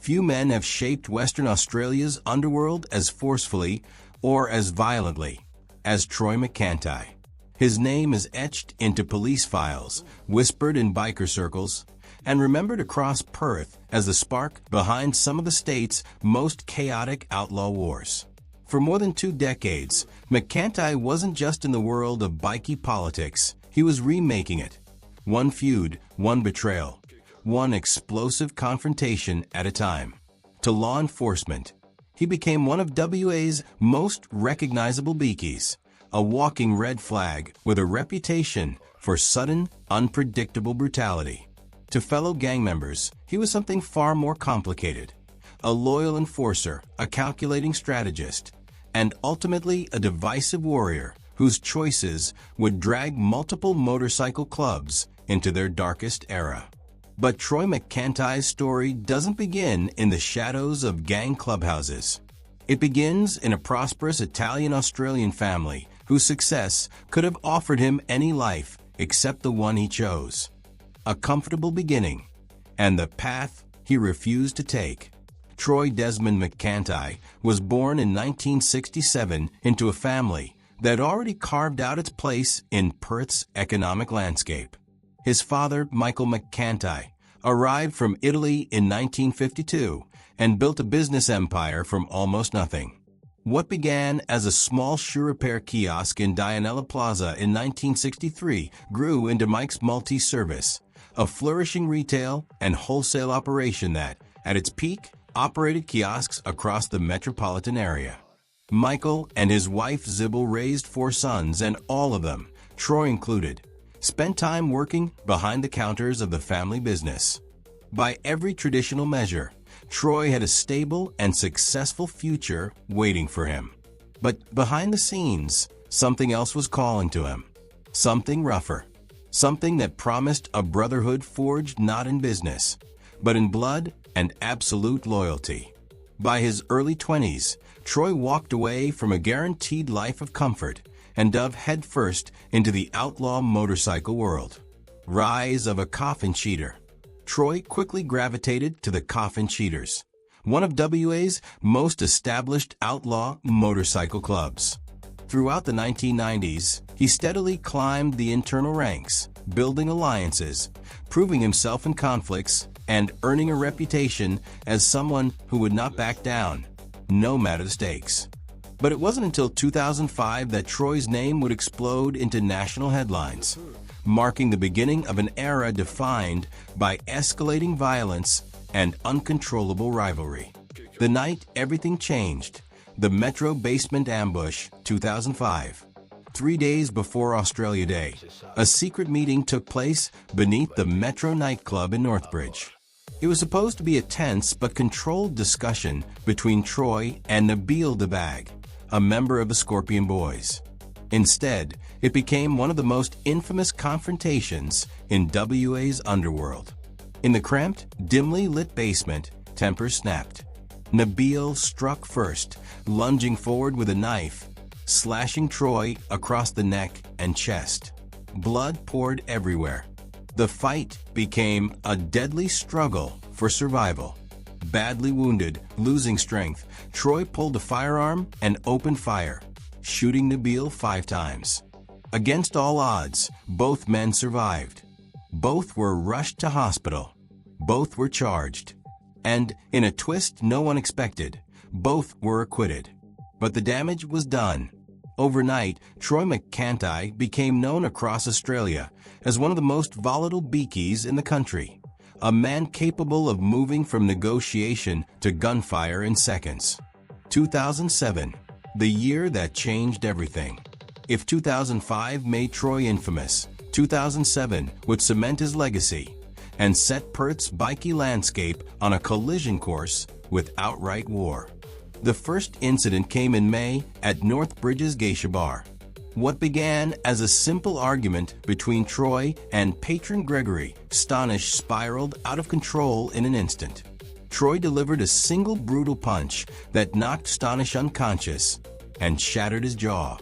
Few men have shaped Western Australia's underworld as forcefully or as violently as Troy McCanti. His name is etched into police files, whispered in biker circles, and remembered across Perth as the spark behind some of the state's most chaotic outlaw wars. For more than 2 decades, McCanti wasn't just in the world of bikie politics, he was remaking it. One feud, one betrayal, one explosive confrontation at a time. To law enforcement, he became one of WA's most recognizable bikies, a walking red flag with a reputation for sudden, unpredictable brutality. To fellow gang members, he was something far more complicated. A loyal enforcer, a calculating strategist, and ultimately a divisive warrior whose choices would drag multiple motorcycle clubs into their darkest era. But Troy McCanti's story doesn't begin in the shadows of gang clubhouses. It begins in a prosperous Italian-Australian family whose success could have offered him any life except the one he chose. A comfortable beginning, and the path he refused to take. Troy Desmond McCanti was born in 1967 into a family that already carved out its place in Perth's economic landscape. His father, Michael McCanti, arrived from Italy in 1952 and built a business empire from almost nothing. What began as a small shoe repair kiosk in Dianella Plaza in 1963 grew into Mike's Multi-Service, a flourishing retail and wholesale operation that, at its peak, operated kiosks across the metropolitan area. Michael and his wife Zibble raised 4 sons, and all of them, Troy included, spent time working behind the counters of the family business. By every traditional measure, Troy had a stable and successful future waiting for him. But behind the scenes, something else was calling to him. Something rougher. Something that promised a brotherhood forged not in business, but in blood and absolute loyalty. By his early 20s, Troy walked away from a guaranteed life of comfort and dove headfirst into the outlaw motorcycle world. Rise of a Coffin cheater. Troy quickly gravitated to the Coffin Cheaters, one of WA's most established outlaw motorcycle clubs. Throughout the 1990s, he steadily climbed the internal ranks, building alliances, proving himself in conflicts, and earning a reputation as someone who would not back down, no matter the stakes. But it wasn't until 2005 that Troy's name would explode into national headlines, marking the beginning of an era defined by escalating violence and uncontrollable rivalry. The night everything changed, the Metro Basement Ambush, 2005. 3 days before Australia Day, a secret meeting took place beneath the Metro nightclub in Northbridge. It was supposed to be a tense but controlled discussion between Troy and Nabil Debag, a member of the Scorpion Boys. Instead, it became one of the most infamous confrontations in WA's underworld. In the cramped, dimly lit basement, tempers snapped. Nabil struck first, lunging forward with a knife, slashing Troy across the neck and chest. Blood poured everywhere. The fight became a deadly struggle for survival. Badly wounded, losing strength, Troy pulled a firearm and opened fire, shooting Nabil 5 times. Against all odds, both men survived. Both were rushed to hospital. Both were charged. And, in a twist no one expected, both were acquitted. But the damage was done. Overnight, Troy McCanti became known across Australia as one of the most volatile bikies in the country. A man capable of moving from negotiation to gunfire in seconds. 2007, the year that changed everything. If 2005 made Troy infamous, 2007 would cement his legacy and set Perth's bikie landscape on a collision course with outright war. The first incident came in May at Northbridge's Geisha Bar. What began as a simple argument between Troy and patron Gregory Stonish spiraled out of control in an instant. Troy delivered a single brutal punch that knocked Stonish unconscious and shattered his jaw.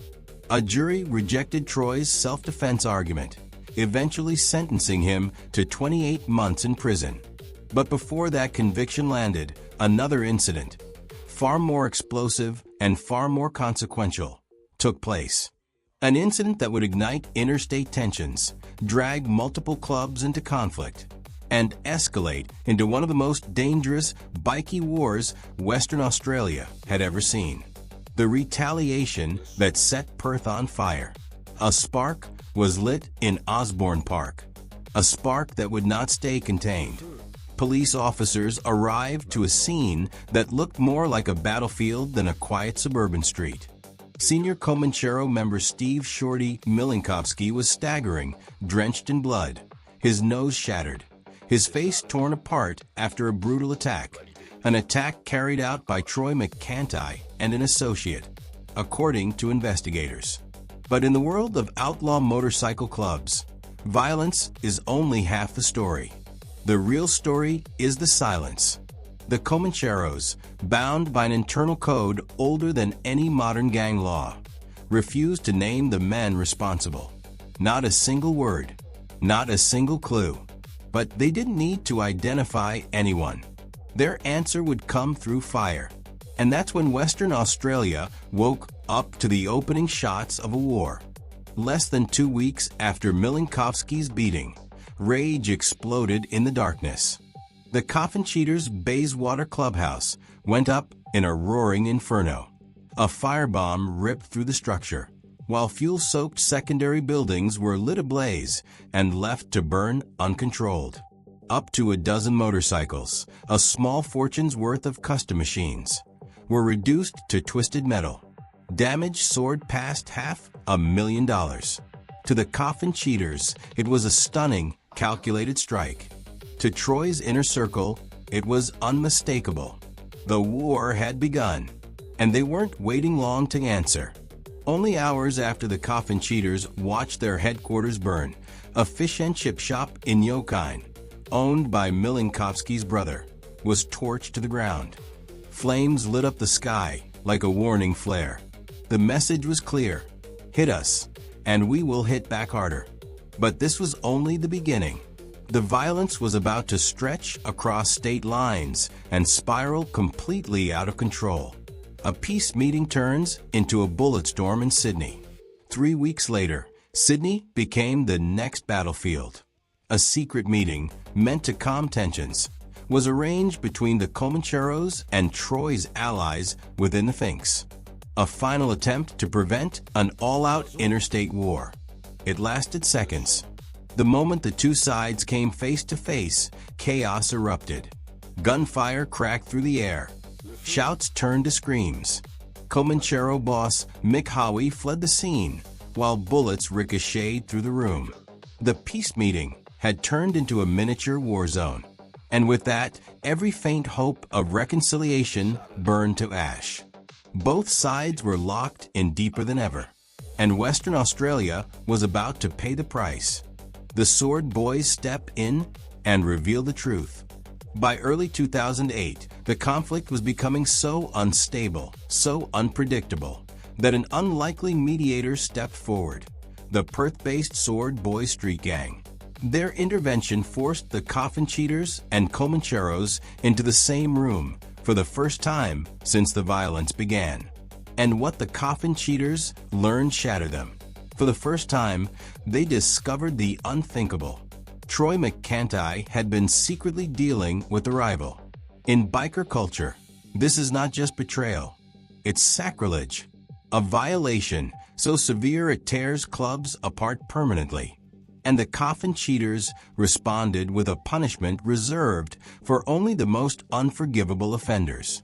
A jury rejected Troy's self-defense argument, eventually sentencing him to 28 months in prison. But before that conviction landed, another incident, far more explosive and far more consequential, took place. An incident that would ignite interstate tensions, drag multiple clubs into conflict, and escalate into one of the most dangerous bikie wars Western Australia had ever seen. The retaliation that set Perth on fire. A spark was lit in Osborne Park. A spark that would not stay contained. Police officers arrived to a scene that looked more like a battlefield than a quiet suburban street. Senior Comanchero member Steve "Shorty" Milinkovsky was staggering, drenched in blood, his nose shattered, his face torn apart after a brutal attack, an attack carried out by Troy McCanti and an associate, according to investigators. But in the world of outlaw motorcycle clubs, violence is only half the story. The real story is the silence. The Comancheros, bound by an internal code older than any modern gang law, refused to name the men responsible. Not a single word, not a single clue. But they didn't need to identify anyone. Their answer would come through fire. And that's when Western Australia woke up to the opening shots of a war. Less than 2 weeks after Milinkovsky's beating, rage exploded in the darkness. The Coffin Cheaters' Bayswater clubhouse went up in a roaring inferno. A firebomb ripped through the structure, while fuel-soaked secondary buildings were lit ablaze and left to burn uncontrolled. Up to a dozen motorcycles, a small fortune's worth of custom machines, were reduced to twisted metal. Damage soared past $500,000. To the Coffin Cheaters, it was a stunning, calculated strike. To Troy's inner circle, it was unmistakable. The war had begun, and they weren't waiting long to answer. Only hours after the Coffin Cheaters watched their headquarters burn, a fish and chip shop in Yokine, owned by Milinkovsky's brother, was torched to the ground. Flames lit up the sky like a warning flare. The message was clear: hit us, and we will hit back harder. But this was only the beginning. The violence was about to stretch across state lines and spiral completely out of control. A peace meeting turns into a bullet storm in Sydney. 3 weeks later, Sydney became the next battlefield. A secret meeting, meant to calm tensions, was arranged between the Comancheros and Troy's allies within the Finks. A final attempt to prevent an all-out interstate war. It lasted seconds. The moment the two sides came face to face, chaos erupted. Gunfire cracked through the air. Shouts turned to screams. Comanchero boss Mick Howie fled the scene, while bullets ricocheted through the room. The peace meeting had turned into a miniature war zone. And with that, every faint hope of reconciliation burned to ash. Both sides were locked in deeper than ever, and Western Australia was about to pay the price. The Sword Boys step in and reveal the truth. By early 2008, the conflict was becoming so unstable, so unpredictable, that an unlikely mediator stepped forward: the Perth-based Sword Boys street gang. Their intervention forced the Coffin Cheaters and Comancheros into the same room for the first time since the violence began. And what the Coffin Cheaters learned shattered them. For the first time, they discovered the unthinkable. Troy McCanti had been secretly dealing with a rival. In biker culture, this is not just betrayal. It's sacrilege. A violation so severe it tears clubs apart permanently. And the Coffin Cheaters responded with a punishment reserved for only the most unforgivable offenders.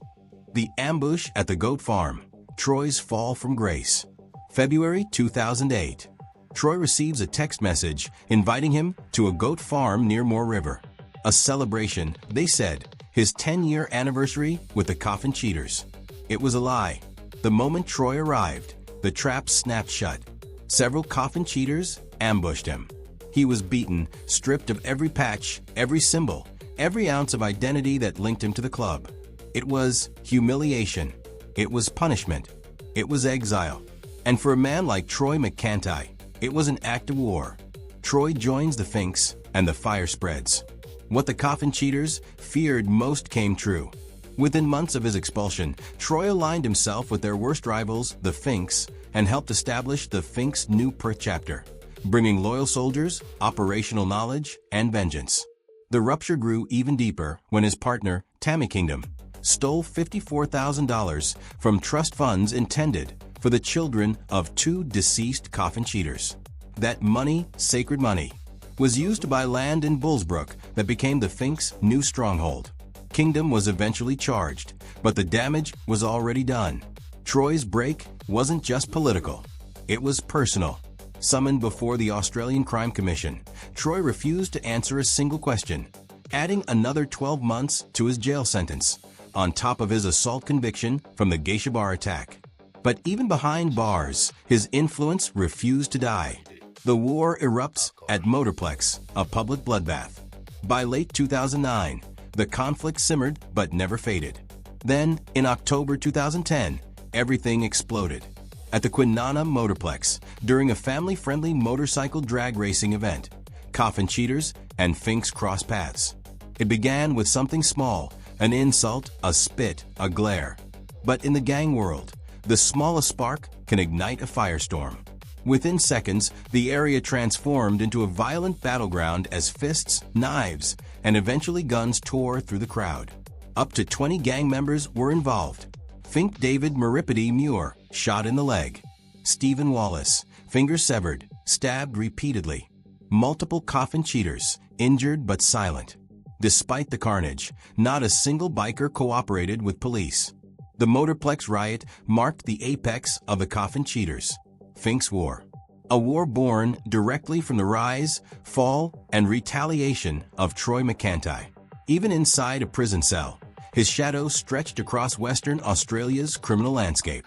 The ambush at the goat farm, Troy's fall from grace. February 2008. Troy receives a text message inviting him to a goat farm near Moore River. A celebration, they said, his 10-year anniversary with the Coffin Cheaters. It was a lie. The moment Troy arrived, the trap snapped shut. Several Coffin Cheaters ambushed him. He was beaten, stripped of every patch, every symbol, every ounce of identity that linked him to the club. It was humiliation. It was punishment. It was exile. And for a man like Troy McCanti, it was an act of war. Troy joins the Finks, and the fire spreads. What the Coffin Cheaters feared most came true. Within months of his expulsion, Troy aligned himself with their worst rivals, the Finks, and helped establish the Finks' new Perth chapter, bringing loyal soldiers, operational knowledge, and vengeance. The rupture grew even deeper when his partner, Tammy Kingdom, stole $54,000 from trust funds intended for the children of 2 deceased Coffin cheaters. That money, sacred money, was used to buy land in Bullsbrook that became the Finks' new stronghold. Kingdom was eventually charged, but the damage was already done. Troy's break wasn't just political, it was personal. Summoned before the Australian Crime Commission, Troy refused to answer a single question, adding another 12 months to his jail sentence, on top of his assault conviction from the Geisha Bar attack. But even behind bars, his influence refused to die. The war erupts at Motorplex, a public bloodbath. By late 2009, the conflict simmered but never faded. Then, in October 2010, everything exploded. At the Kwinana Motorplex, during a family-friendly motorcycle drag racing event, Coffin cheaters and Finks crossed paths. It began with something small, an insult, a spit, a glare. But in the gang world, the smallest spark can ignite a firestorm. Within seconds, the area transformed into a violent battleground as fists, knives, and eventually guns tore through the crowd. Up to 20 gang members were involved. Fink David Maripidi Muir, shot in the leg. Stephen Wallace, fingers severed, stabbed repeatedly. Multiple Coffin cheaters, injured but silent. Despite the carnage, not a single biker cooperated with police. The Motorplex riot marked the apex of the Coffin cheaters. Finks War. A war born directly from the rise, fall, and retaliation of Troy McCanti. Even inside a prison cell, his shadow stretched across Western Australia's criminal landscape.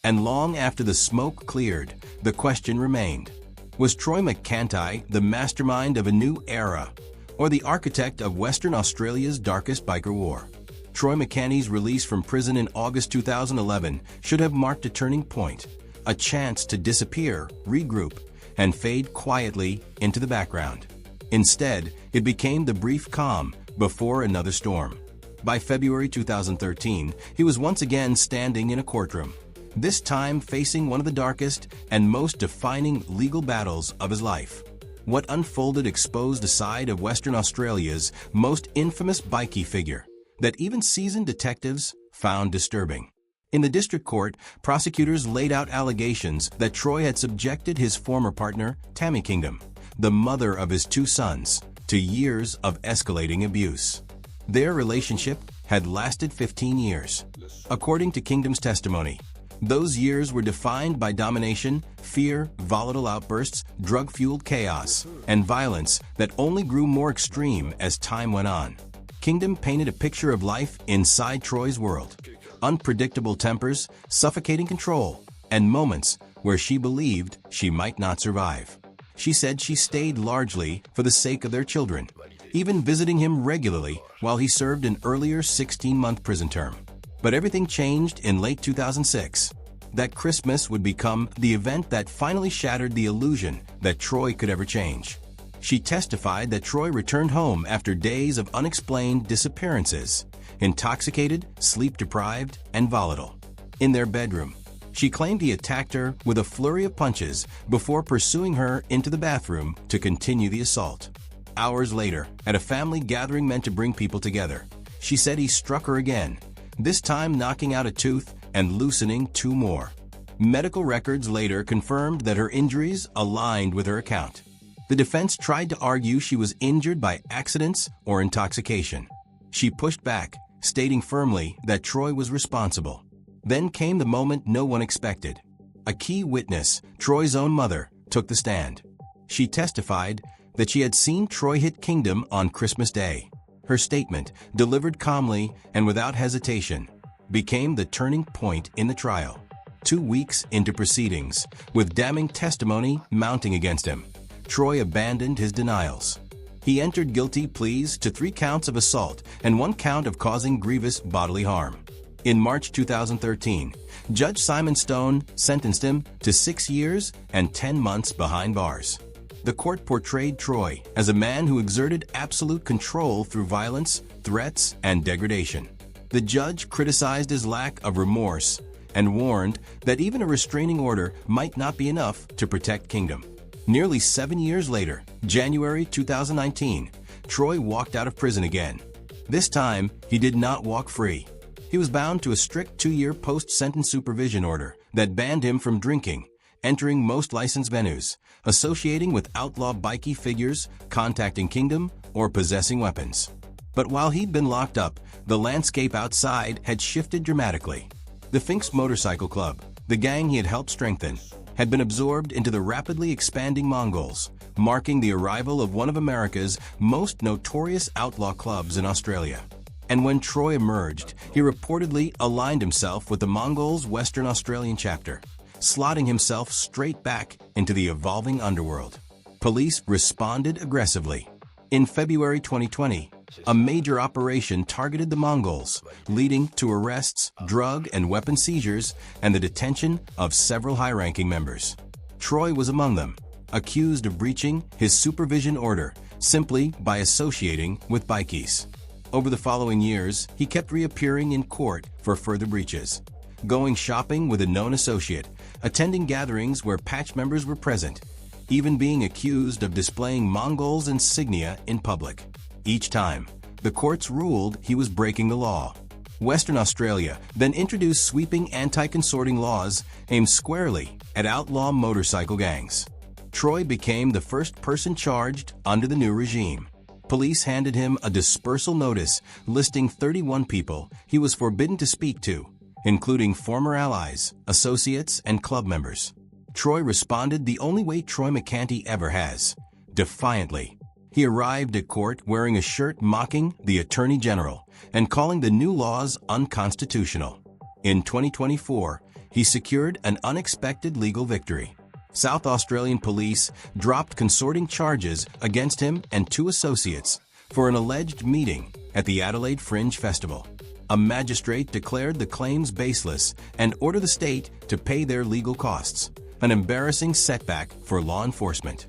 And long after the smoke cleared, the question remained: was Troy McCanti the mastermind of a new era, or the architect of Western Australia's darkest biker war? Troy McCanti's release from prison in August 2011 should have marked a turning point, a chance to disappear, regroup, and fade quietly into the background. Instead, it became the brief calm before another storm. By February 2013, he was once again standing in a courtroom, this time facing one of the darkest and most defining legal battles of his life. What unfolded exposed a side of Western Australia's most infamous bikie figure that even seasoned detectives found disturbing. In the district court, prosecutors laid out allegations that Troy had subjected his former partner, Tammy Kingdom, the mother of his 2 sons, to years of escalating abuse. Their relationship had lasted 15 years. According to Kingdom's testimony, those years were defined by domination, fear, volatile outbursts, drug-fueled chaos, and violence that only grew more extreme as time went on. Kingdom painted a picture of life inside Troy's world. Unpredictable tempers, suffocating control, and moments where she believed she might not survive. She said she stayed largely for the sake of their children, even visiting him regularly while he served an earlier 16-month prison term. But everything changed in late 2006. That Christmas would become the event that finally shattered the illusion that Troy could ever change. She testified that Troy returned home after days of unexplained disappearances, intoxicated, sleep-deprived, and volatile. In their bedroom, she claimed he attacked her with a flurry of punches before pursuing her into the bathroom to continue the assault. Hours later, at a family gathering meant to bring people together, she said he struck her again, this time knocking out a tooth and loosening 2 more. Medical records later confirmed that her injuries aligned with her account. The defense tried to argue she was injured by accidents or intoxication. She pushed back, stating firmly that Troy was responsible. Then came the moment no one expected. A key witness, Troy's own mother, took the stand. She testified that she had seen Troy hit Kingdom on Christmas Day. Her statement, delivered calmly and without hesitation, became the turning point in the trial. 2 weeks into proceedings, with damning testimony mounting against him, Troy abandoned his denials. He entered guilty pleas to 3 counts of assault and 1 count of causing grievous bodily harm. In March 2013, Judge Simon Stone sentenced him to 6 years and 10 months behind bars. The court portrayed Troy as a man who exerted absolute control through violence, threats, and degradation. The judge criticized his lack of remorse and warned that even a restraining order might not be enough to protect Kingdom. Nearly 7 years later, January 2019, Troy walked out of prison again. This time, he did not walk free. He was bound to a strict 2-year post-sentence supervision order that banned him from drinking, entering most licensed venues, associating with outlaw bikie figures, contacting Kingdom, or possessing weapons. But while he'd been locked up, the landscape outside had shifted dramatically. The Finks Motorcycle Club, the gang he had helped strengthen, had been absorbed into the rapidly expanding Mongols, marking the arrival of one of America's most notorious outlaw clubs in Australia. And when Troy emerged, he reportedly aligned himself with the Mongols' Western Australian chapter, slotting himself straight back into the evolving underworld. Police responded aggressively. In February 2020, a major operation targeted the Mongols, leading to arrests, drug and weapon seizures, and the detention of several high-ranking members. Troy was among them, accused of breaching his supervision order simply by associating with bikies. Over the following years, he kept reappearing in court for further breaches, going shopping with a known associate, attending gatherings where patch members were present, even being accused of displaying Mongols' insignia in public. Each time, the courts ruled he was breaking the law. Western Australia then introduced sweeping anti-consorting laws aimed squarely at outlaw motorcycle gangs. Troy became the first person charged under the new regime. Police handed him a dispersal notice listing 31 people he was forbidden to speak to, including former allies, associates, and club members. Troy responded the only way Troy McCanti ever has, defiantly. He arrived at court wearing a shirt mocking the Attorney General and calling the new laws unconstitutional. In 2024, he secured an unexpected legal victory. South Australian police dropped consorting charges against him and 2 associates for an alleged meeting at the Adelaide Fringe Festival. A magistrate declared the claims baseless and ordered the state to pay their legal costs, an embarrassing setback for law enforcement.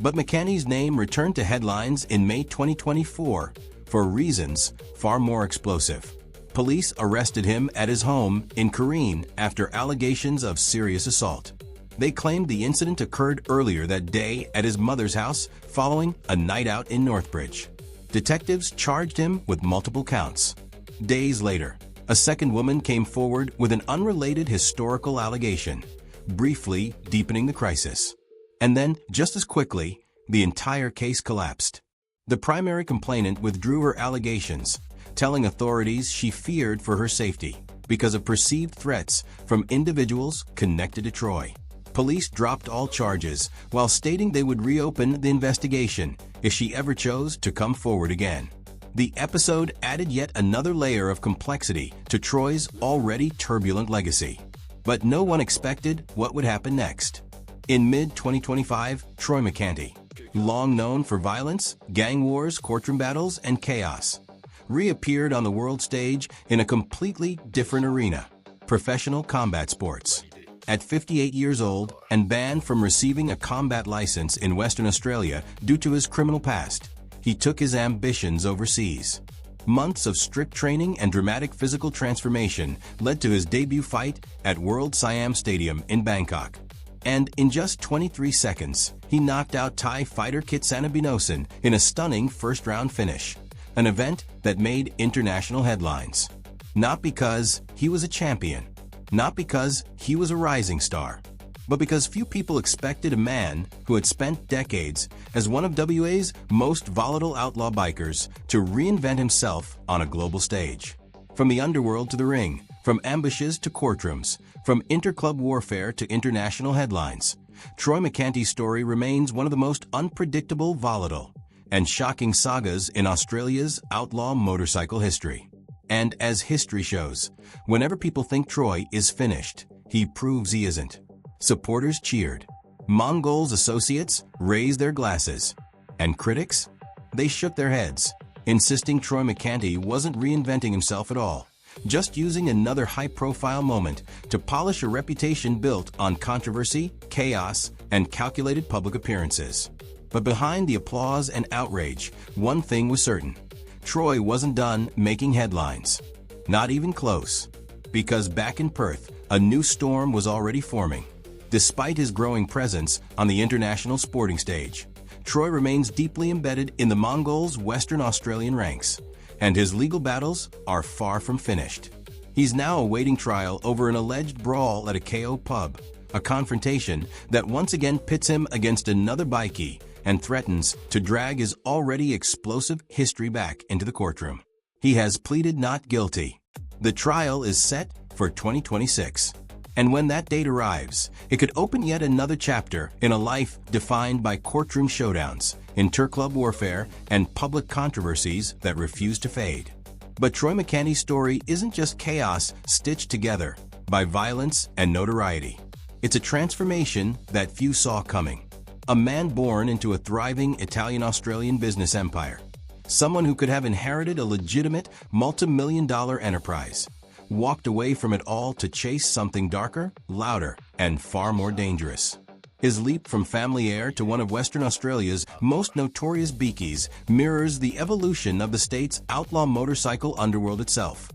But McCanti's name returned to headlines in May 2024 for reasons far more explosive. Police arrested him at his home in Corrine after allegations of serious assault. They claimed the incident occurred earlier that day at his mother's house following a night out in Northbridge. Detectives charged him with multiple counts. Days later, a second woman came forward with an unrelated historical allegation, briefly deepening the crisis. And then, just as quickly, the entire case collapsed. The primary complainant withdrew her allegations, telling authorities she feared for her safety because of perceived threats from individuals connected to Troy. Police dropped all charges while stating they would reopen the investigation if she ever chose to come forward again. The episode added yet another layer of complexity to Troy's already turbulent legacy. But no one expected what would happen next. In mid-2025, Troy McCanti, long known for violence, gang wars, courtroom battles, and chaos, reappeared on the world stage in a completely different arena: professional combat sports. At 58 years old and banned from receiving a combat license in Western Australia due to his criminal past, he took his ambitions overseas. Months of strict training and dramatic physical transformation led to his debut fight at World Siam Stadium in Bangkok. And in just 23 seconds, he knocked out Thai fighter Kitsana Binosen in a stunning first-round finish, an event that made international headlines. Not because he was a champion, not because he was a rising star, but because few people expected a man who had spent decades as one of WA's most volatile outlaw bikers to reinvent himself on a global stage. From the underworld to the ring, from ambushes to courtrooms, from interclub warfare to international headlines, Troy McCanti's story remains one of the most unpredictable, volatile, and shocking sagas in Australia's outlaw motorcycle history. And as history shows, whenever people think Troy is finished, he proves he isn't. Supporters cheered. Mongols' associates raised their glasses. And critics? They shook their heads, insisting Troy McCanti wasn't reinventing himself at all, just using another high-profile moment to polish a reputation built on controversy, chaos, and calculated public appearances. But behind the applause and outrage, one thing was certain: Troy wasn't done making headlines. Not even close. Because back in Perth, a new storm was already forming. Despite his growing presence on the international sporting stage, Troy remains deeply embedded in the Mongols' Western Australian ranks, and his legal battles are far from finished. He's now awaiting trial over an alleged brawl at a KO pub, a confrontation that once again pits him against another bikie and threatens to drag his already explosive history back into the courtroom. He has pleaded not guilty. The trial is set for 2026. And when that date arrives, it could open yet another chapter in a life defined by courtroom showdowns, interclub warfare, and public controversies that refuse to fade. But Troy McCanti's story isn't just chaos stitched together by violence and notoriety. It's a transformation that few saw coming. A man born into a thriving Italian-Australian business empire. Someone who could have inherited a legitimate, multi-million-dollar enterprise. Walked away from it all to chase something darker, louder, and far more dangerous. His leap from family heir to one of Western Australia's most notorious bikies mirrors the evolution of the state's outlaw motorcycle underworld itself.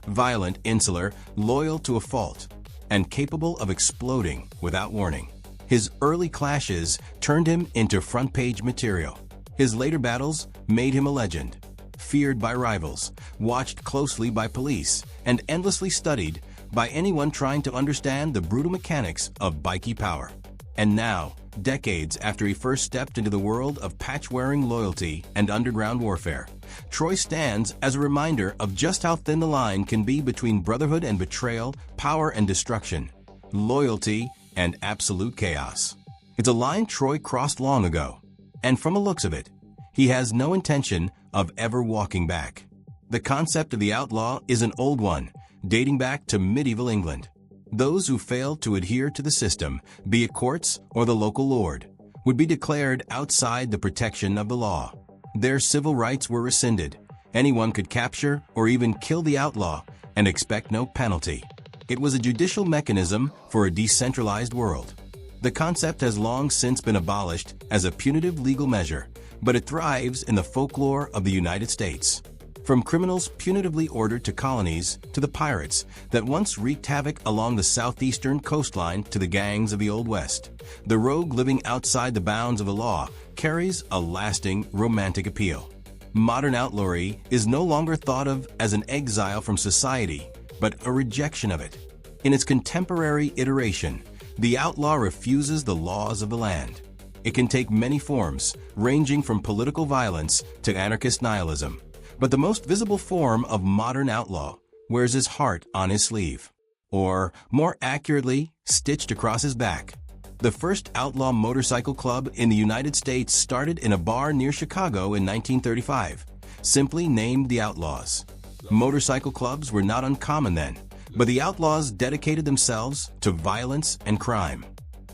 Violent, insular, loyal to a fault, and capable of exploding without warning. His early clashes turned him into front-page material. His later battles made him a legend. Feared by rivals, watched closely by police, and endlessly studied by anyone trying to understand the brutal mechanics of bikie power. And now, decades after he first stepped into the world of patch-wearing loyalty and underground warfare, Troy stands as a reminder of just how thin the line can be between brotherhood and betrayal, power and destruction, loyalty and absolute chaos. It's a line Troy crossed long ago, and from the looks of it, he has no intention of ever walking back. The concept of the outlaw is an old one, dating back to medieval England. Those who failed to adhere to the system, be it courts or the local lord, would be declared outside the protection of the law. Their civil rights were rescinded. Anyone could capture or even kill the outlaw and expect no penalty. It was a judicial mechanism for a decentralized world. The concept has long since been abolished as a punitive legal measure, but it thrives in the folklore of the United States. From criminals punitively ordered to colonies to the pirates that once wreaked havoc along the southeastern coastline to the gangs of the Old West, the rogue living outside the bounds of the law carries a lasting romantic appeal. Modern outlawry is no longer thought of as an exile from society, but a rejection of it. In its contemporary iteration, the outlaw refuses the laws of the land. It can take many forms, ranging from political violence to anarchist nihilism. But the most visible form of modern outlaw wears his heart on his sleeve, or, more accurately, stitched across his back. The first outlaw motorcycle club in the United States started in a bar near Chicago in 1935, simply named the Outlaws. Motorcycle clubs were not uncommon then, but the Outlaws dedicated themselves to violence and crime.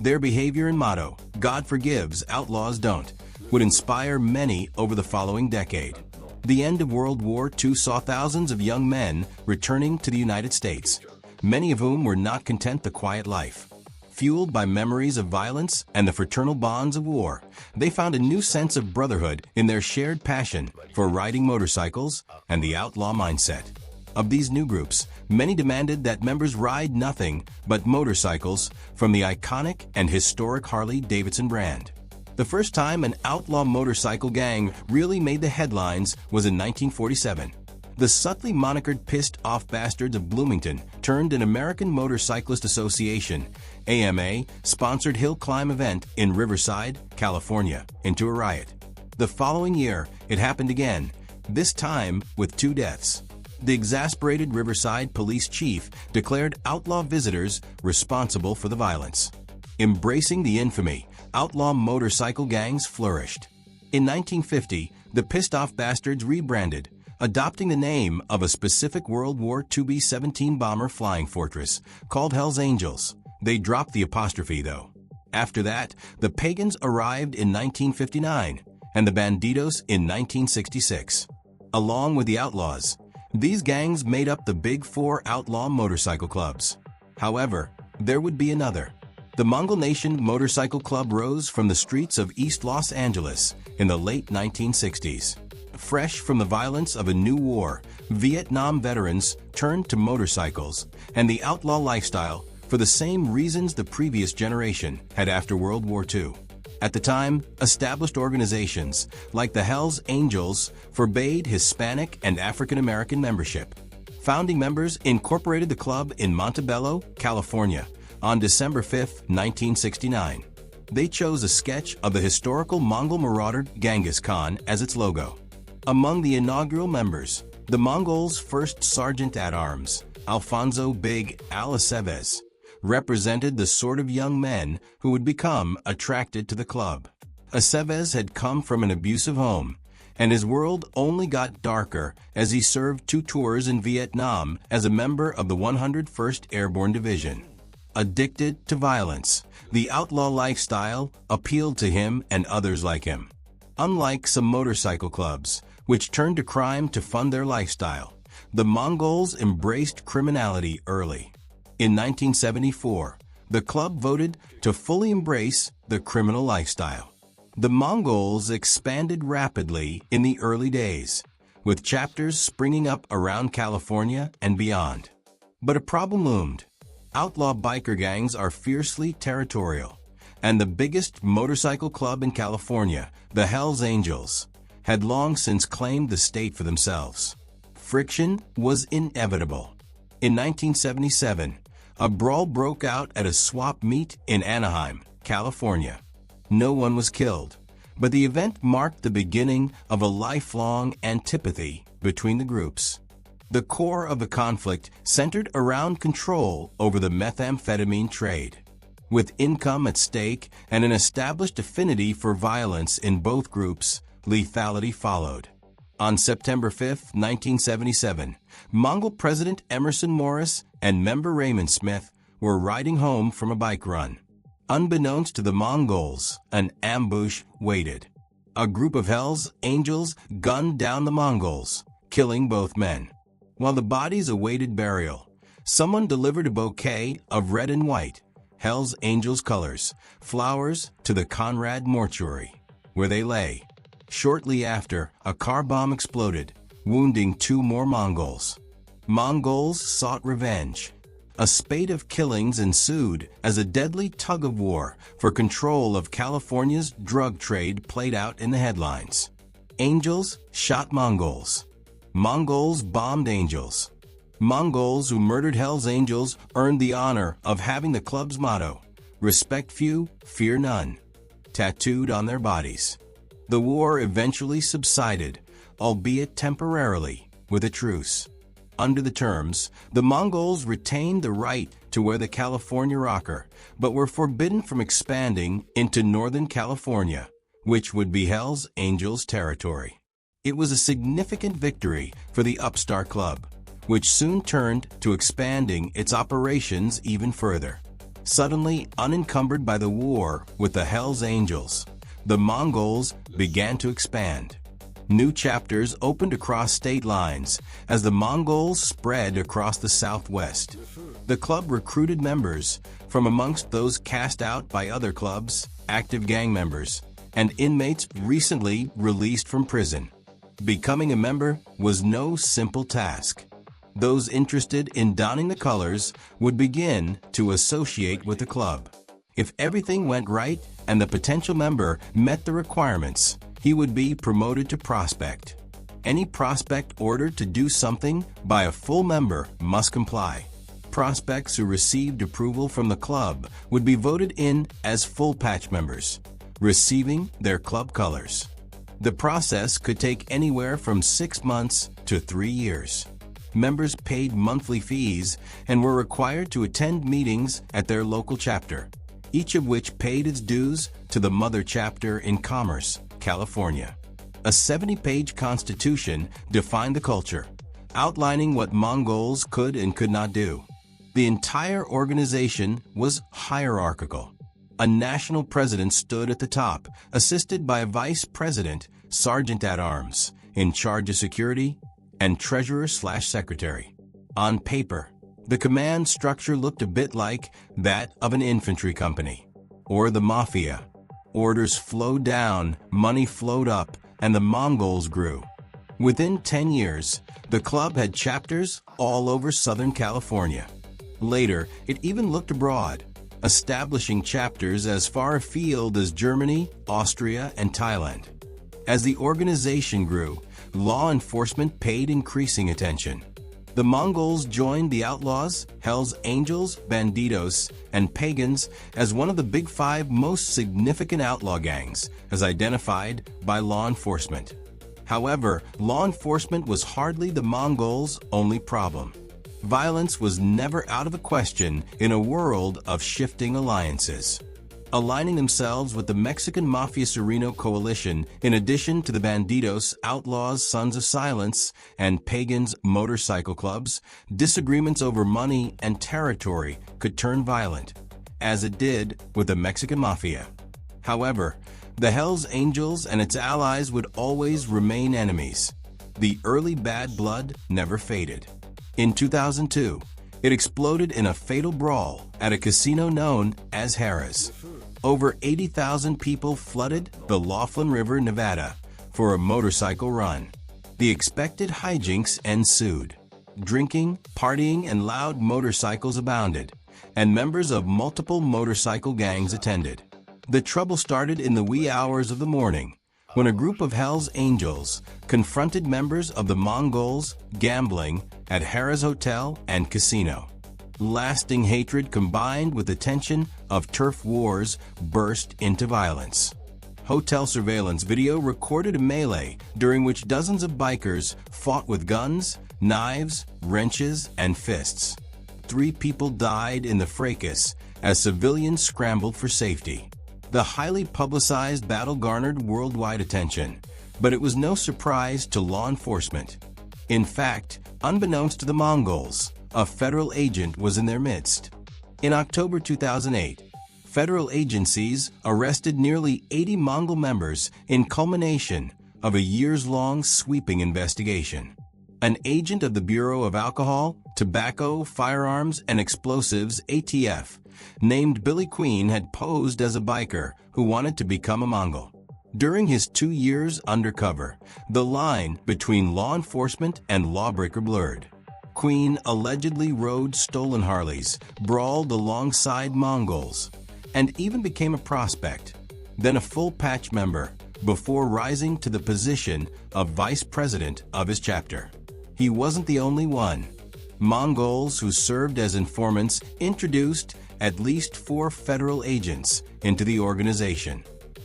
Their behavior and motto, "God forgives, outlaws don't," would inspire many over the following decade. The end of World War II saw thousands of young men returning to the United States, many of whom were not content the quiet life. Fueled by memories of violence and the fraternal bonds of war, they found a new sense of brotherhood in their shared passion for riding motorcycles and the outlaw mindset. Of these new groups, many demanded that members ride nothing but motorcycles from the iconic and historic Harley-Davidson brand. The first time an outlaw motorcycle gang really made the headlines was in 1947. The subtly monikered Pissed Off Bastards of Bloomington turned an American Motorcyclist Association, AMA, sponsored hill climb event in Riverside, California, into a riot. The following year, it happened again, this time with 2 deaths. The exasperated Riverside police chief declared outlaw visitors responsible for the violence. Embracing the infamy, outlaw motorcycle gangs flourished. In 1950, the Pissed Off Bastards rebranded, adopting the name of a specific World War II B-17 bomber flying fortress called Hell's Angels. They dropped the apostrophe, though. After that, the Pagans arrived in 1959 and the Bandidos in 1966. Along with the Outlaws, these gangs made up the Big Four outlaw motorcycle clubs. However, there would be another. The Mongol Nation Motorcycle Club rose from the streets of East Los Angeles in the late 1960s. Fresh from the violence of a new war, Vietnam veterans turned to motorcycles and the outlaw lifestyle for the same reasons the previous generation had after World War II. At the time, established organizations like the Hells Angels forbade Hispanic and African American membership. Founding members incorporated the club in Montebello, California, on December 5, 1969. They chose a sketch of the historical Mongol marauder Genghis Khan as its logo. Among the inaugural members, the Mongols' first sergeant-at-arms, Alfonso Big Al Aceves, represented the sort of young men who would become attracted to the club. Aceves had come from an abusive home, and his world only got darker as he served 2 tours in Vietnam as a member of the 101st Airborne Division. Addicted to violence, the outlaw lifestyle appealed to him and others like him. Unlike some motorcycle clubs, which turned to crime to fund their lifestyle, the Mongols embraced criminality early. In 1974, the club voted to fully embrace the criminal lifestyle. The Mongols expanded rapidly in the early days, with chapters springing up around California and beyond. But a problem loomed. Outlaw biker gangs are fiercely territorial, and the biggest motorcycle club in California, the Hells Angels, had long since claimed the state for themselves. Friction was inevitable. In 1977, a brawl broke out at a swap meet in Anaheim, California. No one was killed, but the event marked the beginning of a lifelong antipathy between the groups. The core of the conflict centered around control over the methamphetamine trade. With income at stake and an established affinity for violence in both groups, lethality followed. On September 5, 1977, Mongol President Emerson Morris and member Raymond Smith were riding home from a bike run. Unbeknownst to the Mongols, an ambush waited. A group of Hells Angels gunned down the Mongols, killing both men. While the bodies awaited burial, someone delivered a bouquet of red and white, Hells Angels colors, flowers to the Conrad mortuary, where they lay. Shortly after, a car bomb exploded, wounding 2 more Mongols. Mongols sought revenge. A spate of killings ensued as a deadly tug-of-war for control of California's drug trade played out in the headlines. Angels shot Mongols. Mongols bombed Angels. Mongols who murdered Hells Angels earned the honor of having the club's motto, "Respect few, fear none," tattooed on their bodies. The war eventually subsided, albeit temporarily, with a truce. Under the terms, the Mongols retained the right to wear the California rocker, but were forbidden from expanding into Northern California, which would be Hells Angels territory. It was a significant victory for the upstart club, which soon turned to expanding its operations even further. Suddenly unencumbered by the war with the Hells Angels, the Mongols began to expand. New chapters opened across state lines as the Mongols spread across the Southwest. The club recruited members from amongst those cast out by other clubs, active gang members, and inmates recently released from prison. Becoming a member was no simple task. Those interested in donning the colors would begin to associate with the club. If everything went right and the potential member met the requirements, he would be promoted to prospect. Any prospect ordered to do something by a full member must comply. Prospects who received approval from the club would be voted in as full patch members, receiving their club colors. The process could take anywhere from 6 months to 3 years. Members paid monthly fees and were required to attend meetings at their local chapter, each of which paid its dues to the mother chapter in Commerce, California. A 70-page constitution defined the culture, outlining what Mongols could and could not do. The entire organization was hierarchical. A national president stood at the top, assisted by a vice president, sergeant-at-arms, in charge of security, and treasurer/secretary. On paper, the command structure looked a bit like that of an infantry company, or the mafia. Orders flowed down, money flowed up, and the Mongols grew. Within 10 years, the club had chapters all over Southern California. Later, it even looked abroad, establishing chapters as far afield as Germany, Austria, and Thailand. As the organization grew, law enforcement paid increasing attention. The Mongols joined the Outlaws, Hells Angels, Bandidos, and Pagans as one of the Big Five most significant outlaw gangs, as identified by law enforcement. However, law enforcement was hardly the Mongols' only problem. Violence was never out of the question in a world of shifting alliances. Aligning themselves with the Mexican Mafia Sereno coalition, in addition to the Bandidos, Outlaws, Sons of Silence, and Pagans motorcycle clubs, disagreements over money and territory could turn violent, as it did with the Mexican Mafia. However, the Hells Angels and its allies would always remain enemies. The early bad blood never faded. In 2002, it exploded in a fatal brawl at a casino known as Harrah's. Over 80,000 people flooded the Laughlin River, Nevada, for a motorcycle run. The expected hijinks ensued. Drinking, partying, and loud motorcycles abounded, and members of multiple motorcycle gangs attended. The trouble started in the wee hours of the morning, when a group of Hells Angels confronted members of the Mongols gambling at Harrah's Hotel and Casino. Lasting hatred combined with the tension of turf wars burst into violence. Hotel surveillance video recorded a melee during which dozens of bikers fought with guns, knives, wrenches, and fists. 3 people died in the fracas as civilians scrambled for safety. The highly publicized battle garnered worldwide attention, but it was no surprise to law enforcement. In fact, unbeknownst to the Mongols, a federal agent was in their midst. In October 2008, federal agencies arrested nearly 80 Mongol members in culmination of a years-long sweeping investigation. An agent of the Bureau of Alcohol, Tobacco, Firearms, and Explosives (ATF) named Billy Queen had posed as a biker who wanted to become a Mongol. During his 2 years undercover, the line between law enforcement and lawbreaker blurred. Queen allegedly rode stolen Harleys, brawled alongside Mongols, and even became a prospect, then a full-patch member, before rising to the position of vice president of his chapter. He wasn't the only one. Mongols who served as informants introduced at least 4 federal agents into the organization.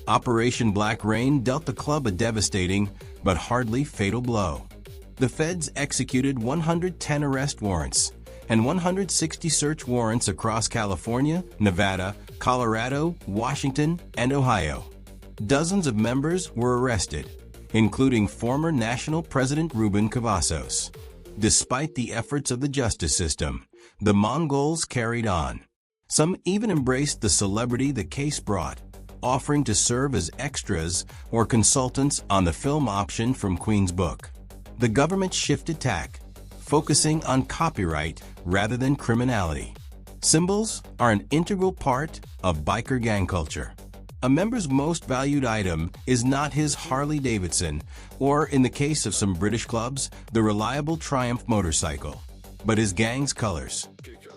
Operation Black Rain dealt the club a devastating but hardly fatal blow. The feds executed 110 arrest warrants and 160 search warrants across California, Nevada, Colorado, Washington, and Ohio. Dozens of members were arrested, including former National President Ruben Cavazos. Despite the efforts of the justice system, the Mongols carried on. Some even embraced the celebrity the case brought, offering to serve as extras or consultants on the film option from Queen's book. The government shifted tack, focusing on copyright rather than criminality. Symbols are an integral part of biker gang culture. A member's most valued item is not his Harley-Davidson, or in the case of some British clubs, the reliable Triumph motorcycle, but his gang's colors.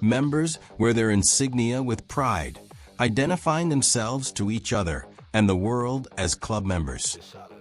Members wear their insignia with pride, identifying themselves to each other and the world as club members.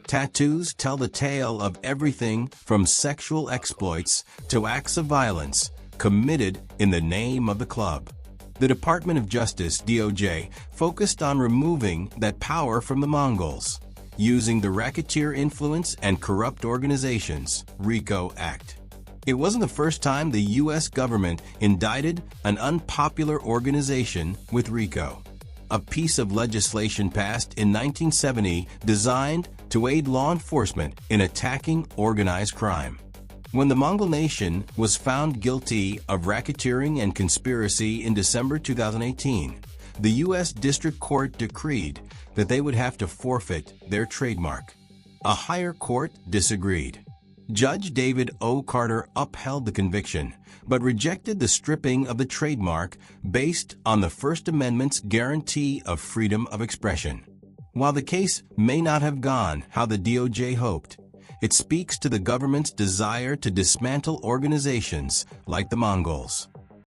Tattoos tell the tale of everything from sexual exploits to acts of violence committed in the name of the club. The Department of Justice, DOJ, focused on removing that power from the Mongols, using the Racketeer Influence and Corrupt Organizations (RICO) Act. It wasn't the first time the U.S. government indicted an unpopular organization with RICO. A piece of legislation passed in 1970 designed to aid law enforcement in attacking organized crime. When the Mongol nation was found guilty of racketeering and conspiracy in December 2018, the U.S. District Court decreed that they would have to forfeit their trademark. A higher court disagreed. Judge David O. Carter upheld the conviction, but rejected the stripping of the trademark based on the First Amendment's guarantee of freedom of expression. While the case may not have gone how the DOJ hoped, It speaks to the government's desire to dismantle organizations like the Mongols.